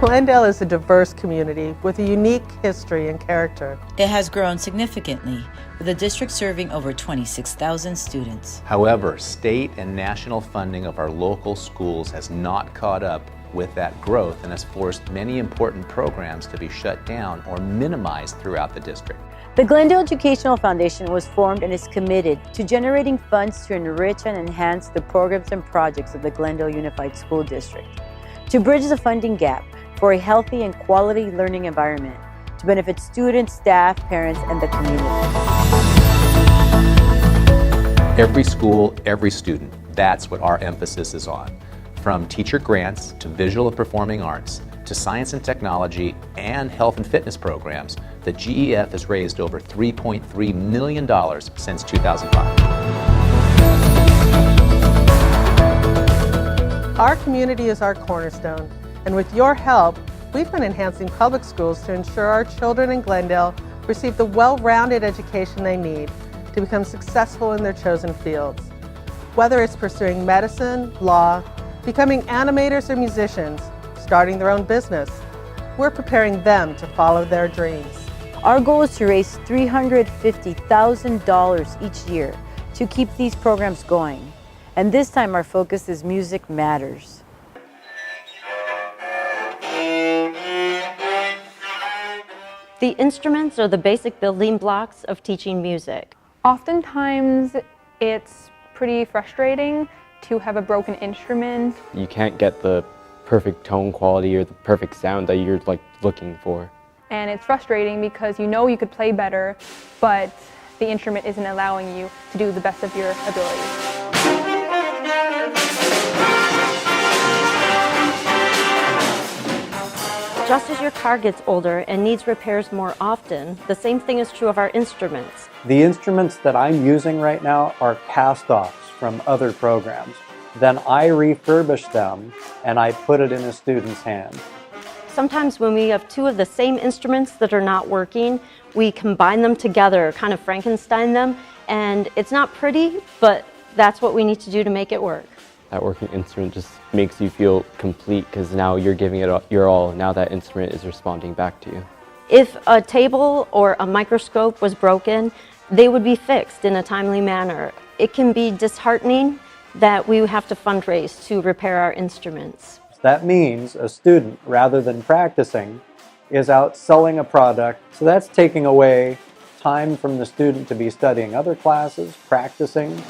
Glendale is a diverse community with a unique history and character. It has grown significantly, with the district serving over 26,000 students. However, state and national funding of our local schools has not caught up with that growth and has forced many important programs to be shut down or minimized throughout the district. The Glendale Educational Foundation was formed and is committed to generating funds to enrich and enhance the programs and projects of the Glendale Unified School District, to bridge the funding gap for a healthy and quality learning environment to benefit students, staff, parents, and the community. Every school, every student, that's what our emphasis is on. From teacher grants to visual and performing arts, to science and technology and health and fitness programs, the GEF has raised over $3.3 million since 2005. Our community is our cornerstone, and with your help, we've been enhancing public schools to ensure our children in Glendale receive the well-rounded education they need to become successful in their chosen fields. Whether it's pursuing medicine, law, becoming animators or musicians, starting their own business, we're preparing them to follow their dreams. Our goal is to raise $350,000 each year to keep these programs going. And this time our focus is Music Matters. The instruments are the basic building blocks of teaching music. Oftentimes it's pretty frustrating to have a broken instrument. You can't get the perfect tone quality or the perfect sound that you're looking for. And it's frustrating because you know you could play better, but the instrument isn't allowing you to do the best of your abilities. Just as your car gets older and needs repairs more often, the same thing is true of our instruments. The instruments that I'm using right now are cast-offs from other programs. Then I refurbish them and I put it in a student's hand. Sometimes when we have two of the same instruments that are not working, we combine them together, kind of Frankenstein them, and it's not pretty, but that's what we need to do to make it work. That working instrument just makes you feel complete because now you're giving it your all. Now that instrument is responding back to you. If a table or a microscope was broken, they would be fixed in a timely manner. It can be disheartening that we have to fundraise to repair our instruments. That means a student, rather than practicing, is out selling a product. So that's taking away time from the student to be studying other classes, practicing.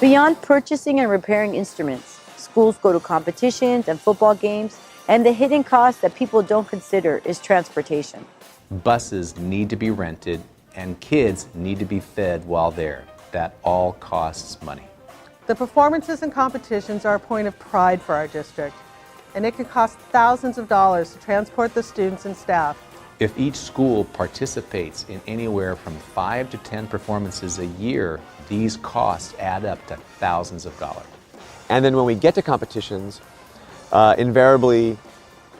Beyond purchasing and repairing instruments, schools go to competitions and football games, and the hidden cost that people don't consider is transportation. Buses need to be rented and kids need to be fed while there. That all costs money. The performances and competitions are a point of pride for our district, and it can cost thousands of dollars to transport the students and staff. If each school participates in anywhere from 5 to 10 performances a year, these costs add up to thousands of dollars. And then when we get to competitions, invariably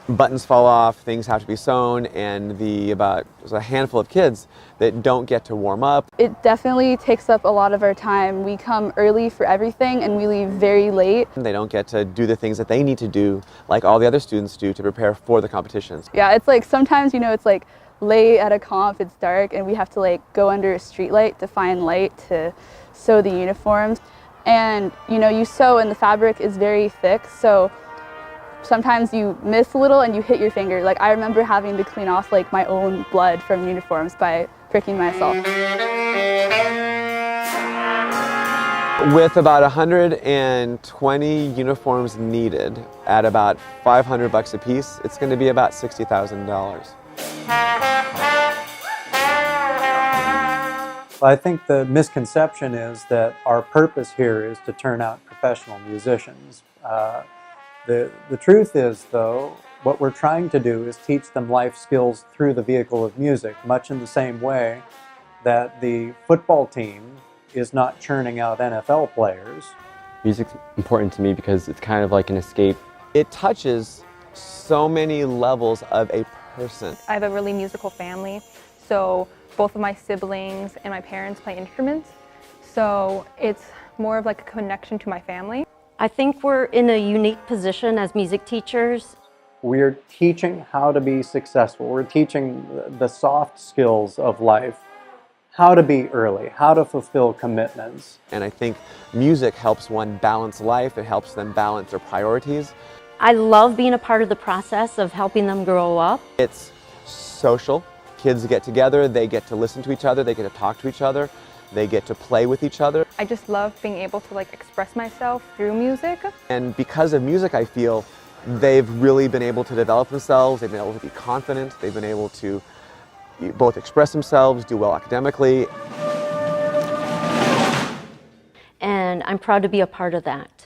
buttons fall off, things have to be sewn, and there's a handful of kids that don't get to warm up. It definitely takes up a lot of our time. We come early for everything and we leave very late. They don't get to do the things that they need to do like all the other students do to prepare for the competitions. Yeah, it's like sometimes, it's like late at a comp, it's dark, and we have to go under a street light to find light to sew the uniforms. And you sew and the fabric is very thick, so sometimes you miss a little and you hit your finger. I remember having to clean off my own blood from uniforms by pricking myself. With about 120 uniforms needed at about $500 a piece, it's going to be about $60,000. I think the misconception is that our purpose here is to turn out professional musicians. The truth is, though, what we're trying to do is teach them life skills through the vehicle of music, much in the same way that the football team is not churning out NFL players. Music's important to me because it's kind of like an escape. It touches so many levels of a person. I have a really musical family, So both of my siblings and my parents play instruments. So it's more of like a connection to my family. I think we're in a unique position as music teachers. We're teaching how to be successful. We're teaching the soft skills of life, how to be early, how to fulfill commitments. And I think music helps one balance life. It helps them balance their priorities. I love being a part of the process of helping them grow up. It's social. Kids get together, they get to listen to each other, they get to talk to each other, they get to play with each other. I just love being able to like express myself through music. And because of music, I feel they've really been able to develop themselves, they've been able to be confident, they've been able to both express themselves, do well academically. And I'm proud to be a part of that.